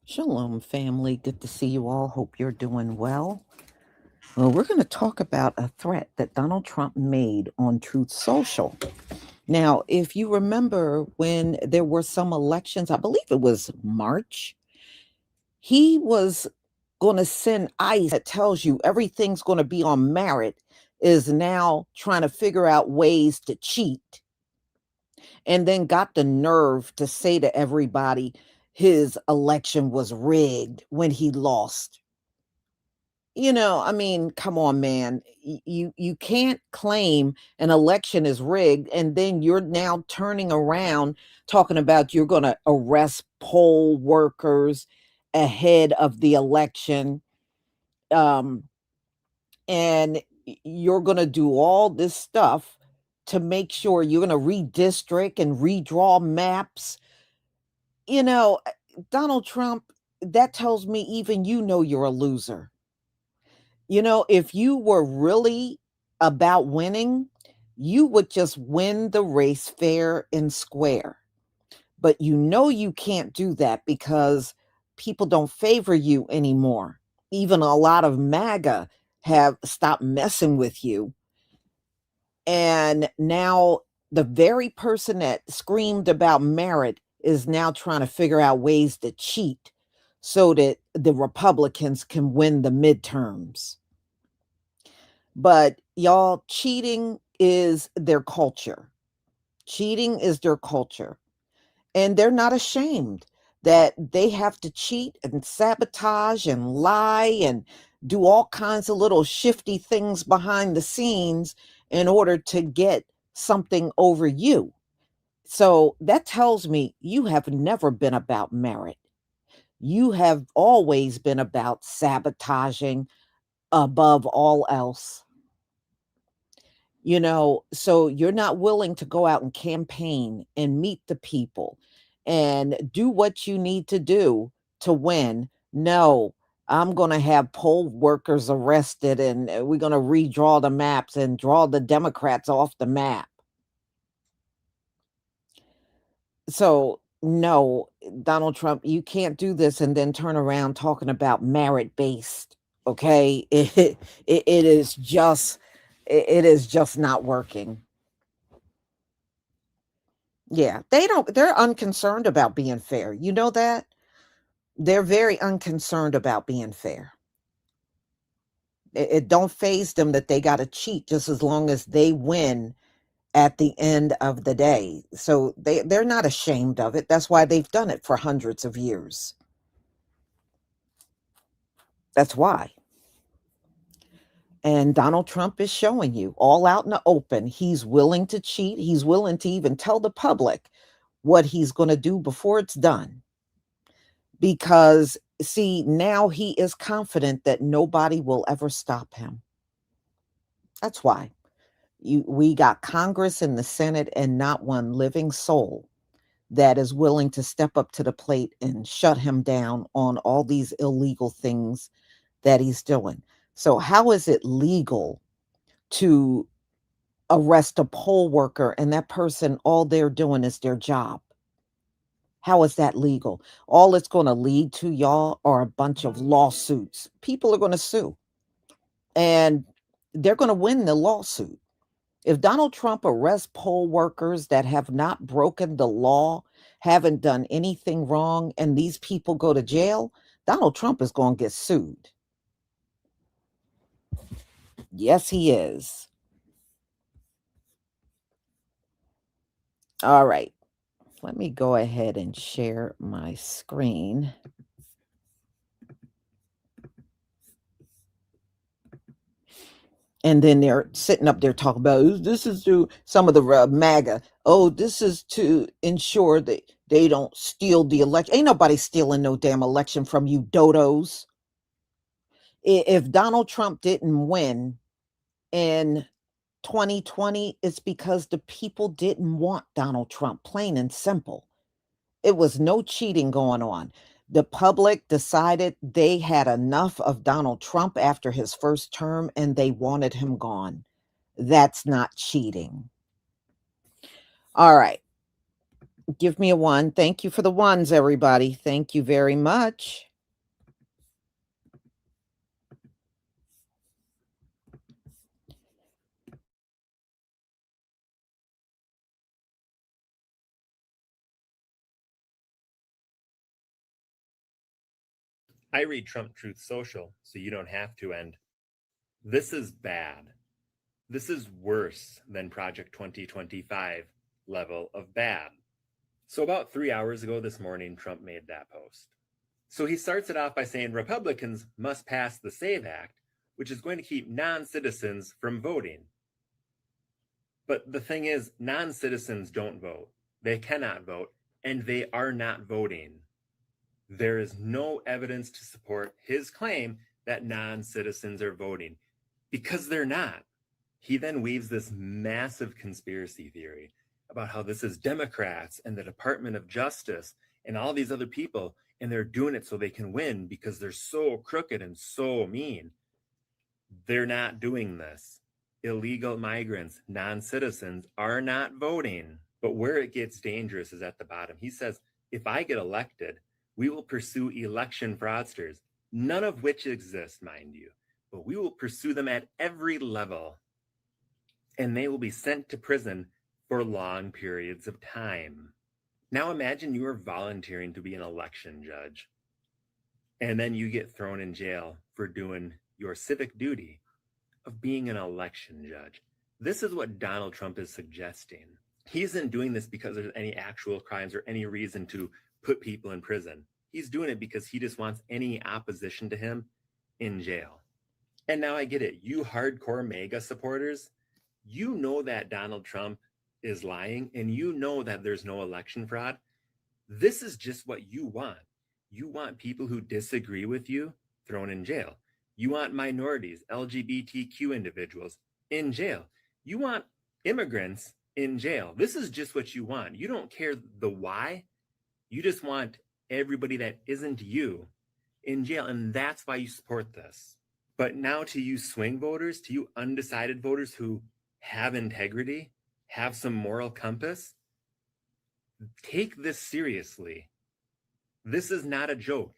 Shalom, family. Good to see you all. Hope you're doing well. Well, we're going to talk about a threat that Donald Trump made on Truth Social. Now, if you remember when there were some elections, I believe it was March, he was going to send ICE that tells you everything's going to be on merit, is now trying to figure out ways to cheat, and then got the nerve to say to everybody his election was rigged when he lost. I mean, come on, man. You can't claim an election is rigged and then you're now turning around talking about you're going to arrest poll workers ahead of the election. Um, and you're going to do all this stuff to make sure you're going to redistrict and redraw maps. You know, Donald Trump, that tells me even you're a loser. If you were really about winning, you would just win the race fair and square. But you can't do that because people don't favor you anymore. Even a lot of MAGA have stopped messing with you. And now the very person that screamed about merit is now trying to figure out ways to cheat so that the Republicans can win the midterms. But y'all, cheating is their culture. Cheating is their culture. And they're not ashamed that they have to cheat and sabotage and lie and do all kinds of little shifty things behind the scenes in order to get something over you. So that tells me you have never been about merit. You have always been about sabotaging above all else. So you're not willing to go out and campaign and meet the people and do what you need to do to win. No, I'm going to have poll workers arrested and we're going to redraw the maps and draw the Democrats off the map. So, no, Donald Trump, you can't do this and then turn around talking about merit based. Okay. It is just not working. Yeah, they're unconcerned about being fair. You know that? They're very unconcerned about being fair. It don't phase them that they got to cheat just as long as they win at the end of the day. So they're not ashamed of it. That's why they've done it for hundreds of years. That's why. And Donald Trump is showing you all out in the open. He's willing to cheat. He's willing to even tell the public what he's going to do before it's done. Because see, now he is confident that nobody will ever stop him. That's why we got Congress and the Senate and not one living soul that is willing to step up to the plate and shut him down on all these illegal things that he's doing. So how is it legal to arrest a poll worker and that person, all they're doing is their job? How is that legal? All it's going to lead to, y'all, are a bunch of lawsuits. People are going to sue and they're going to win the lawsuit. If Donald Trump arrests poll workers that have not broken the law, haven't done anything wrong, and these people go to jail, Donald Trump is going to get sued. Yes, he is. All right. Let me go ahead and share my screen. And then they're sitting up there talking about this is to some of the MAGA. Oh, this is to ensure that they don't steal the election. Ain't nobody stealing no damn election from you, dodos. If Donald Trump didn't win in 2020, it's because the people didn't want Donald Trump, plain and simple. It was no cheating going on. The public decided they had enough of Donald Trump after his first term and they wanted him gone. That's not cheating. All right. Give me a 1. Thank you for the ones, everybody. Thank you very much. I read Trump Truth Social, so you don't have to. And this is bad. This is worse than Project 2025 level of bad. So about 3 hours ago this morning, Trump made that post. So he starts it off by saying Republicans must pass the SAVE Act, which is going to keep non-citizens from voting. But the thing is, non-citizens don't vote. They cannot vote, and they are not voting. There is no evidence to support his claim that non-citizens are voting, because they're not. He then weaves this massive conspiracy theory about how this is Democrats and the Department of Justice and all these other people, and they're doing it so they can win because they're so crooked and so mean. They're not doing this. Illegal migrants, non-citizens, are not voting. But where it gets dangerous is at the bottom. He says, if I get elected, we will pursue election fraudsters, none of which exist, mind you, but we will pursue them at every level. And they will be sent to prison for long periods of time. Now imagine you are volunteering to be an election judge, and then you get thrown in jail for doing your civic duty of being an election judge. This is what Donald Trump is suggesting. He isn't doing this because there's any actual crimes or any reason to put people in prison. He's doing it because he just wants any opposition to him in jail. And now I get it. You hardcore MAGA supporters, you know that Donald Trump is lying and you know that there's no election fraud. This is just what you want. You want people who disagree with you thrown in jail. You want minorities, LGBTQ individuals in jail. You want immigrants in jail. This is just what you want. You don't care the why. You just want everybody that isn't you in jail. And that's why you support this. But now to you swing voters, to you undecided voters who have integrity, have some moral compass, take this seriously. This is not a joke.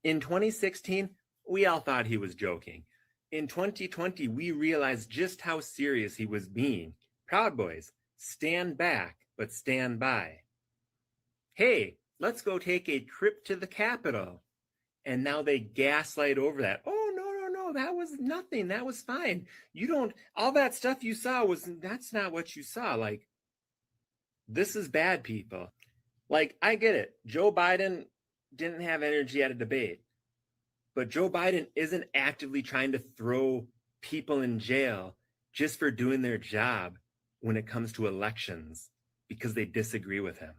In 2016, we all thought he was joking. In 2020, we realized just how serious he was being. Proud Boys, stand back, but stand by. Hey, let's go take a trip to the Capitol. And now they gaslight over that. Oh, no, that was nothing. That was fine. You don't, all that stuff you saw that's not what you saw. Like, this is bad, people. Like, I get it. Joe Biden didn't have energy at a debate. But Joe Biden isn't actively trying to throw people in jail just for doing their job when it comes to elections because they disagree with him.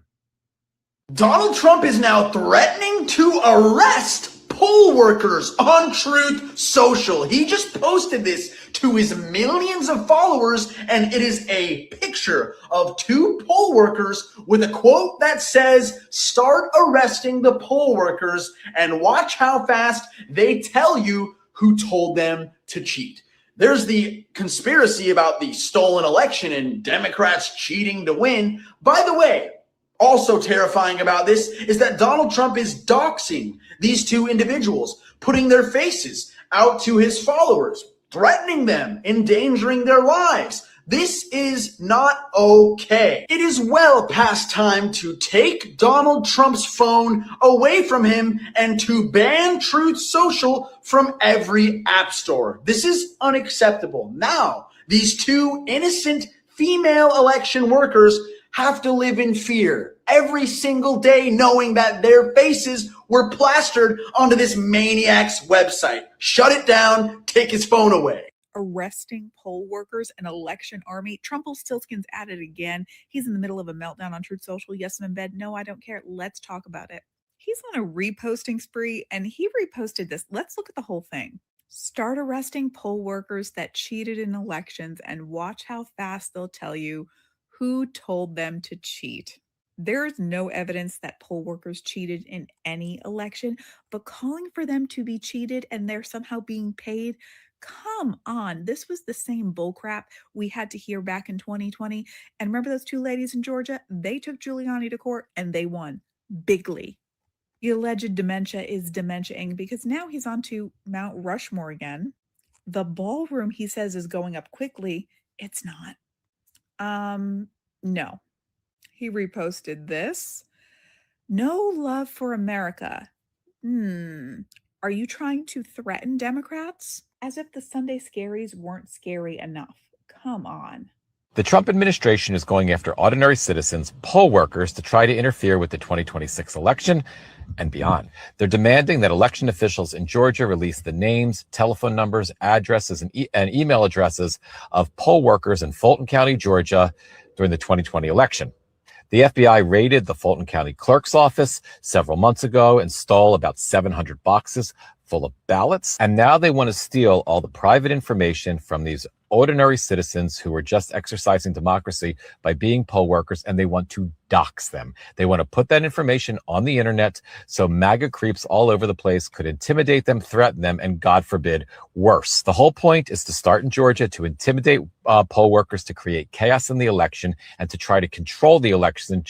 Donald Trump is now threatening to arrest poll workers on Truth Social. He just posted this to his millions of followers, and it is a picture of two poll workers with a quote that says, "Start arresting the poll workers and watch how fast they tell you who told them to cheat." There's the conspiracy about the stolen election and Democrats cheating to win. By the way, also terrifying about this is that Donald Trump is doxing these two individuals, putting their faces out to his followers, threatening them, endangering their lives. This is not okay. It is well past time to take Donald Trump's phone away from him and to ban Truth Social from every app store. This is unacceptable. Now, these two innocent female election workers have to live in fear every single day, knowing that their faces were plastered onto this maniac's website. Shut it down, take his phone away. Arresting poll workers and election army. Trumpelstiltskin's at it again. He's in the middle of a meltdown on Truth Social. Yes, I'm in bed. No, I don't care. Let's talk about it. He's on a reposting spree, and he reposted this. Let's look at the whole thing. Start arresting poll workers that cheated in elections and watch how fast they'll tell you who told them to cheat. There is no evidence that poll workers cheated in any election, but calling for them to be cheated and they're somehow being paid, Come on. This was the same bullcrap we had to hear back in 2020. And remember those two ladies in Georgia? They took Giuliani to court and they won bigly. The alleged dementia is dementiaing because now he's on to Mount Rushmore again. The ballroom, he says, is going up quickly. It's not. No. He reposted this. No love for America. Are you trying to threaten Democrats? As if the Sunday scaries weren't scary enough. Come on. The Trump administration is going after ordinary citizens, poll workers, to try to interfere with the 2026 election and beyond. They're demanding that election officials in Georgia release the names, telephone numbers, addresses, and email addresses of poll workers in Fulton County, Georgia, during the 2020 election. The FBI raided the Fulton County clerk's office several months ago and stole about 700 boxes full of ballots. And now they want to steal all the private information from these ordinary citizens who are just exercising democracy by being poll workers, and they want to dox them. They want to put that information on the internet so MAGA creeps all over the place could intimidate them, threaten them, and God forbid, worse. The whole point is to start in Georgia to intimidate poll workers, to create chaos in the election, and to try to control the election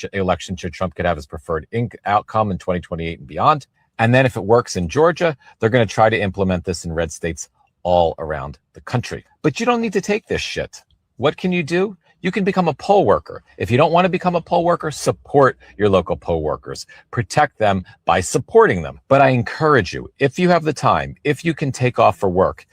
so Trump could have his preferred outcome in 2028 and beyond. And then if it works in Georgia, they're going to try to implement this in red states all around the country. But you don't need to take this shit. What can you do? You can become a poll worker. If you don't want to become a poll worker, support your local poll workers. Protect them by supporting them. But I encourage you, if you have the time, if you can take off for work,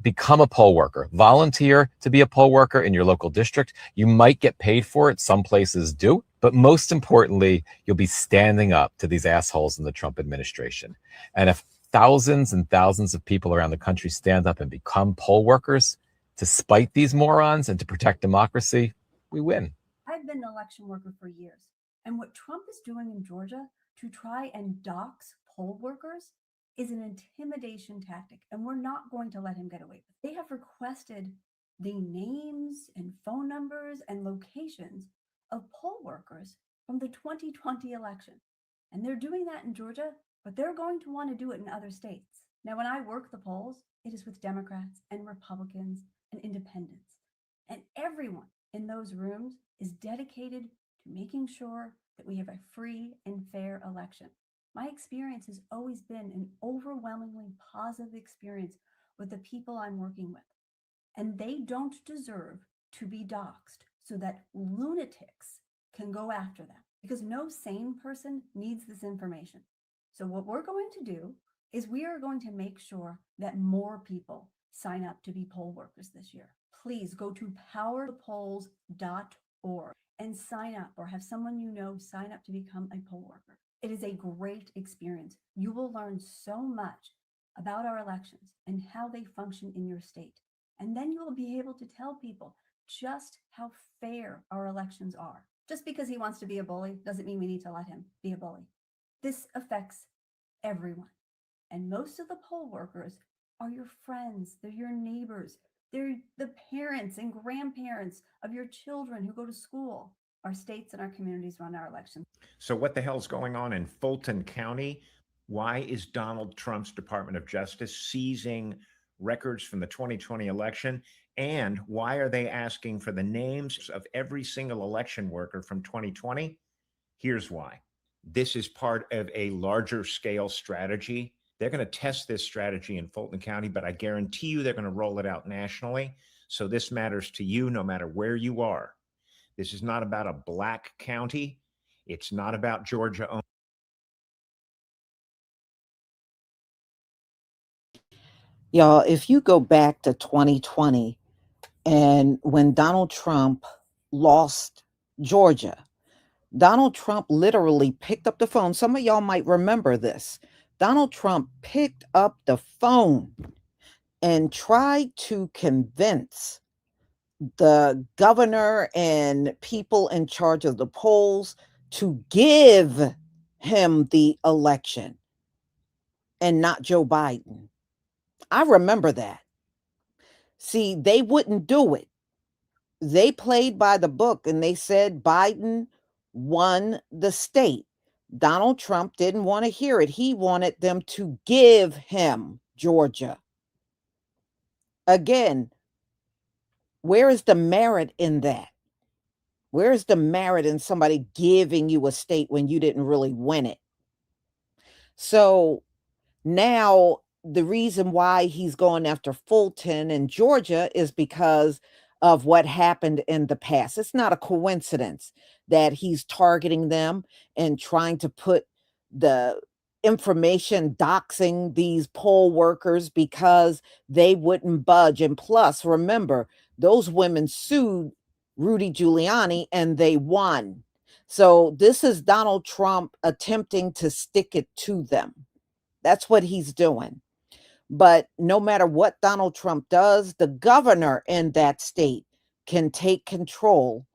become a poll worker. Volunteer to be a poll worker in your local district. You might get paid for it. Some places do. But most importantly, you'll be standing up to these assholes in the Trump administration. And if thousands and thousands of people around the country stand up and become poll workers to spite these morons and to protect democracy, we win. I've been an election worker for years. And what Trump is doing in Georgia to try and dox poll workers is an intimidation tactic. And we're not going to let him get away with it. They have requested the names and phone numbers and locations of poll workers from the 2020 election. And they're doing that in Georgia, but they're going to want to do it in other states. Now, when I work the polls, it is with Democrats and Republicans and independents. And everyone in those rooms is dedicated to making sure that we have a free and fair election. My experience has always been an overwhelmingly positive experience with the people I'm working with. And they don't deserve to be doxxed so that lunatics can go after them, because no sane person needs this information. So what we're going to do is we are going to make sure that more people sign up to be poll workers this year. Please go to powerthepolls.org and sign up, or have someone you know sign up to become a poll worker. It is a great experience. You will learn so much about our elections and how they function in your state. And then you will be able to tell people just how fair our elections are. Just because he wants to be a bully doesn't mean we need to let him be a bully. This affects everyone. And most of the poll workers are your friends, they're your neighbors, they're the parents and grandparents of your children who go to school. Our states and our communities run our elections. So what the hell's going on in Fulton County? Why is Donald Trump's Department of Justice seizing records from the 2020 election? And why are they asking for the names of every single election worker from 2020? Here's why. This is part of a larger scale strategy. They're going to test this strategy in Fulton County, but I guarantee you they're going to roll it out nationally. So this matters to you no matter where you are. This is not about a black county. It's not about Georgia only. Y'all, if you go back to 2020 and when Donald Trump lost Georgia, Donald Trump literally picked up the phone. Some of y'all might remember this. Donald Trump picked up the phone and tried to convince the governor and people in charge of the polls to give him the election and not Joe Biden. I remember that. See, they wouldn't do it. They played by the book and they said Biden won the state. Donald Trump didn't want to hear it. He wanted them to give him Georgia. Again, where is the merit in that? Where is the merit in somebody giving you a state when you didn't really win it? So now the reason why he's going after Fulton and Georgia is because of what happened in the past. It's not a coincidence that he's targeting them and trying to put the information doxing these poll workers because they wouldn't budge. And plus, remember, those women sued Rudy Giuliani and they won. So this is Donald Trump attempting to stick it to them. That's what he's doing. But no matter what Donald Trump does, the governor in that state can take control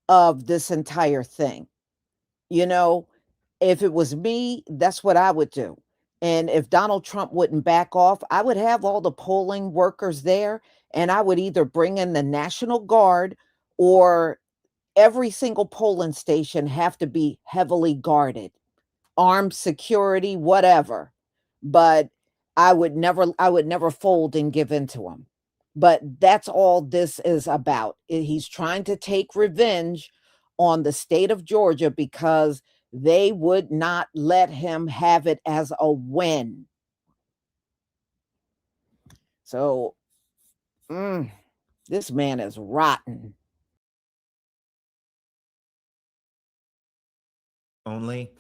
of this entire thing. You know, if it was me, that's what I would do. And if Donald Trump wouldn't back off, I would have all the polling workers there and I would either bring in the National Guard or every single polling station have to be heavily guarded, armed security, whatever. But I would never fold and give in to him. But that's all this is about. He's trying to take revenge on the state of Georgia because they would not let him have it as a win. So this man is rotten. Only,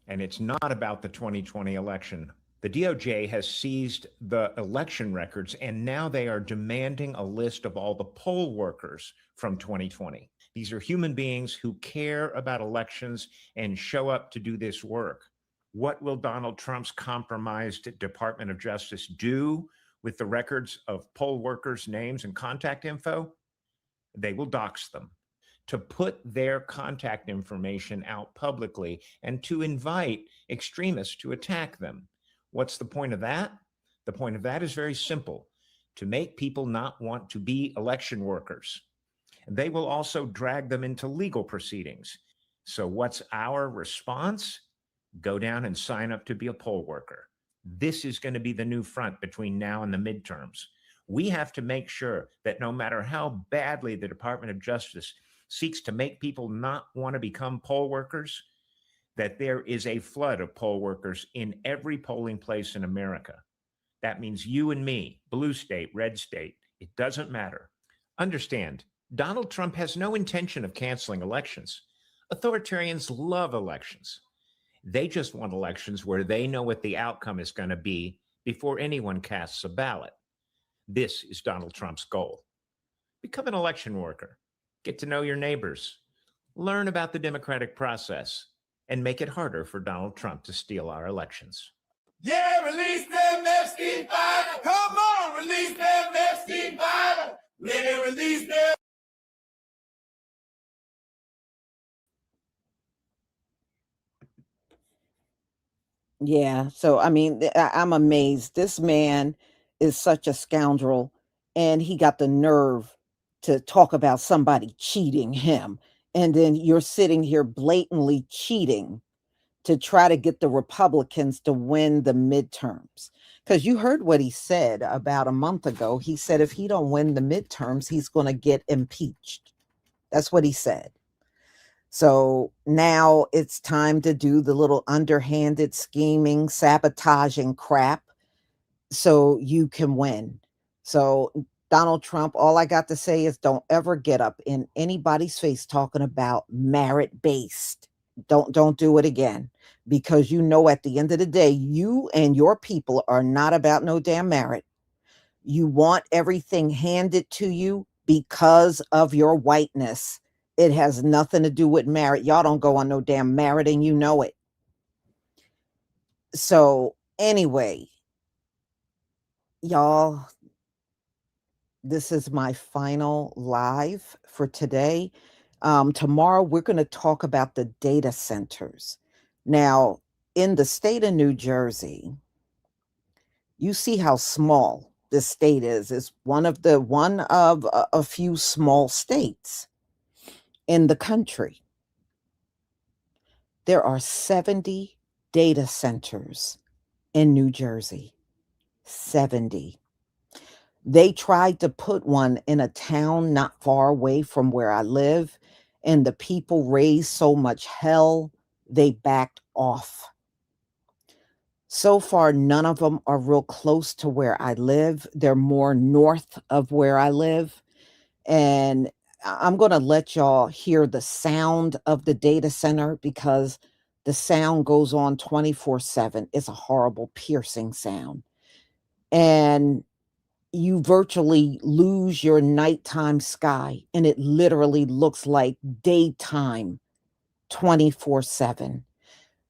and it's not about the 2020 election. The DOJ has seized the election records, and now they are demanding a list of all the poll workers from 2020. These are human beings who care about elections and show up to do this work. What will Donald Trump's compromised Department of Justice do with the records of poll workers' names and contact info? They will dox them, to put their contact information out publicly and to invite extremists to attack them. What's the point of that? The point of that is very simple: to make people not want to be election workers. They will also drag them into legal proceedings. So what's our response? Go down and sign up to be a poll worker. This is going to be the new front between now and the midterms. We have to make sure that no matter how badly the Department of Justice seeks to make people not want to become poll workers, that there is a flood of poll workers in every polling place in America. That means you and me, blue state, red state, it doesn't matter. Understand, Donald Trump has no intention of canceling elections. Authoritarians love elections. They just want elections where they know what the outcome is going to be before anyone casts a ballot. This is Donald Trump's goal. Become an election worker. Get to know your neighbors, learn about the democratic process, and make it harder for Donald Trump to steal our elections. Yeah, release them Epstein file. Come on, release them Epstein file. Let it release them. Yeah. So, I mean, I'm amazed. This man is such a scoundrel, and he got the nerve to talk about somebody cheating him. And then you're sitting here blatantly cheating to try to get the Republicans to win the midterms. Because you heard what he said about a month ago. He said if he don't win the midterms, he's going to get impeached. That's what he said. So now it's time to do the little underhanded scheming, sabotaging crap so you can win. So Donald Trump, all I got to say is don't ever get up in anybody's face talking about merit based. Don't do it again, because you know at the end of the day you and your people are not about no damn merit. You want everything handed to you because of your whiteness. It has nothing to do with merit. Y'all don't go on no damn merit and you know it. So anyway, y'all, this is my final live for today. Tomorrow, we're going to talk about the data centers. Now, in the state of New Jersey, you see how small this state is. It's one of a few small states in the country. There are 70 data centers in New Jersey. 70. They tried to put one in a town not far away from where I live, and the people raised so much hell, they backed off. So far, none of them are real close to where I live. They're more north of where I live. And I'm going to let y'all hear the sound of the data center because the sound goes on 24/7. It's a horrible, piercing sound. And you virtually lose your nighttime sky, and it literally looks like daytime 24/7.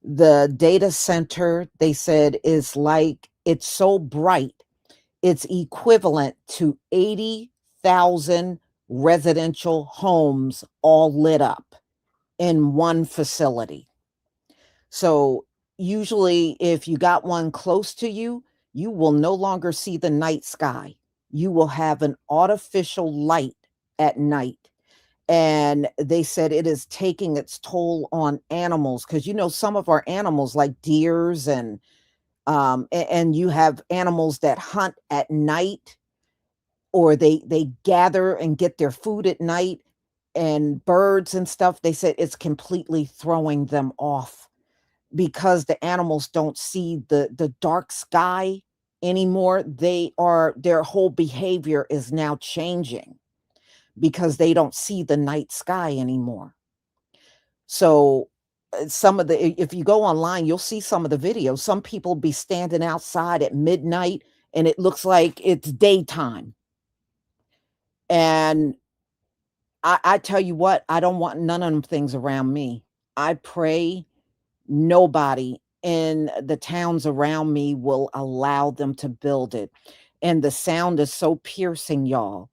The data center, they said, is like it's so bright, it's equivalent to 80,000 residential homes all lit up in one facility. So usually if you got one close to you, you will no longer see the night sky. You will have an artificial light at night. And they said it is taking its toll on animals because some of our animals like deers and you have animals that hunt at night, or they gather and get their food at night, and birds and stuff. They said it's completely throwing them off because the animals don't see the dark sky anymore. Their whole behavior is now changing because they don't see the night sky anymore. So if you go online, you'll see some of the videos. Some people be standing outside at midnight and it looks like it's daytime. And I tell you what, I don't want none of them things around me. I pray nobody in the towns around me will allow them to build it. And the sound is so piercing, y'all.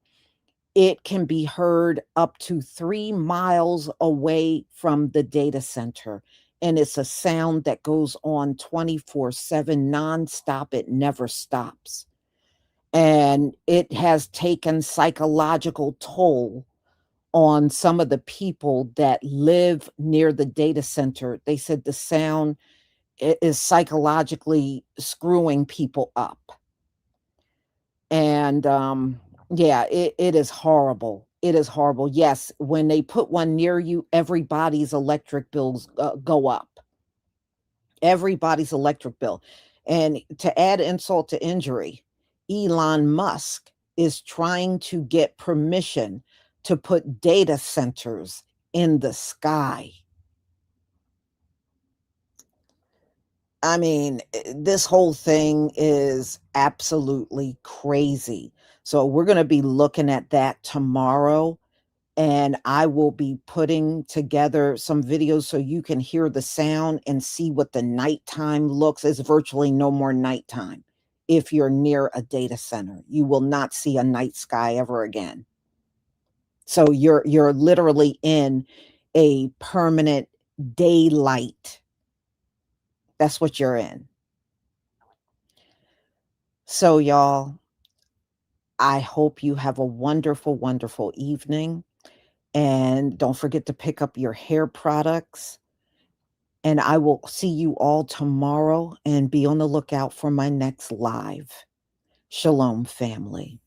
It can be heard up to 3 miles away from the data center. And it's a sound that goes on 24/7 nonstop. It never stops. And it has taken psychological toll on some of the people that live near the data center. They said the sound is psychologically screwing people up. And yeah, it is horrible. It is horrible. Yes, when they put one near you, everybody's electric bills go up. Everybody's electric bill. And to add insult to injury, Elon Musk is trying to get permission to put data centers in the sky. I mean, this whole thing is absolutely crazy. So we're going to be looking at that tomorrow, and I will be putting together some videos so you can hear the sound and see what the nighttime looks. There's virtually no more nighttime if you're near a data center. You will not see a night sky ever again. So you're literally in a permanent daylight. That's what you're in. So y'all, I hope you have a wonderful, wonderful evening. And don't forget to pick up your hair products. And I will see you all tomorrow and be on the lookout for my next live. Shalom, family.